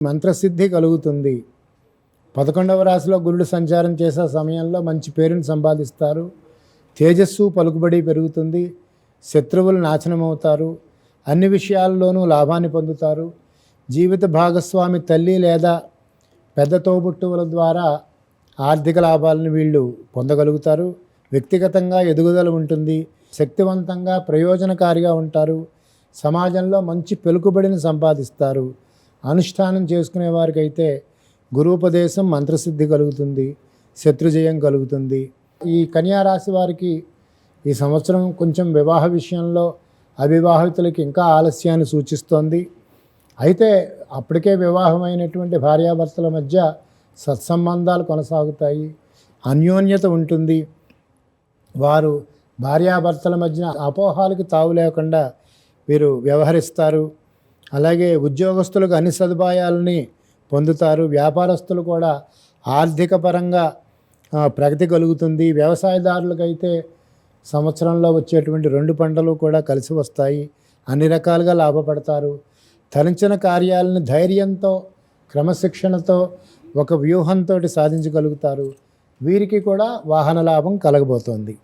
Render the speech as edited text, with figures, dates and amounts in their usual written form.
మంత్రసిద్ధి కలుగుతుంది. 11వ రాశిలో గురుడు సంచారం చేసే సమయంలో మంచి పేరుని సంపాదిస్తారు. తేజస్సు పలుకుబడి పెరుగుతుంది. శత్రువులు నాశనమవుతారు. అన్ని విషయాల్లోనూ లాభాన్ని పొందుతారు. జీవిత భాగస్వామి తల్లి లేదా పెద్ద తోబుట్టువుల ద్వారా ఆర్థిక లాభాలను వీళ్ళు పొందగలుగుతారు. వ్యక్తిగతంగా ఎదుగుదల ఉంటుంది. శక్తివంతంగా ప్రయోజనకారిగా ఉంటారు. సమాజంలో మంచి పలుకుబడిని సంపాదిస్తారు. అనుష్ఠానం చేసుకునే వారికైతే గురూపదేశం మంత్రసిద్ధి కలుగుతుంది. శత్రుజయం కలుగుతుంది. ఈ కన్యా రాశి వారికి ఈ సంవత్సరం కొంచెం వివాహ విషయంలో అవివాహితులకి ఇంకా ఆలస్యాన్ని సూచిస్తోంది. అయితే అప్పటికే వివాహమైనటువంటి భార్యాభర్తల మధ్య సత్సంబంధాలు కొనసాగుతాయి. అన్యోన్యత ఉంటుంది. వారు భార్యాభర్తల మధ్య అపోహాలకి తావు లేకుండా వీరు వ్యవహరిస్తారు. అలాగే ఉద్యోగస్తులకు అన్ని సదుపాయాలని పొందుతారు. వ్యాపారస్తులు కూడా ఆర్థిక పరంగా ప్రగతి కలుగుతుంది. వ్యవసాయదారులకైతే సంవత్సరంలో వచ్చేటువంటి 2 పంటలు కూడా కలిసి వస్తాయి. అన్ని రకాలుగా లాభపడతారు. తలంచిన కార్యాలను ధైర్యంతో క్రమశిక్షణతో ఒక వ్యూహంతో సాధించగలుగుతారు. వీరికి కూడా వాహన లాభం కలగబోతోంది.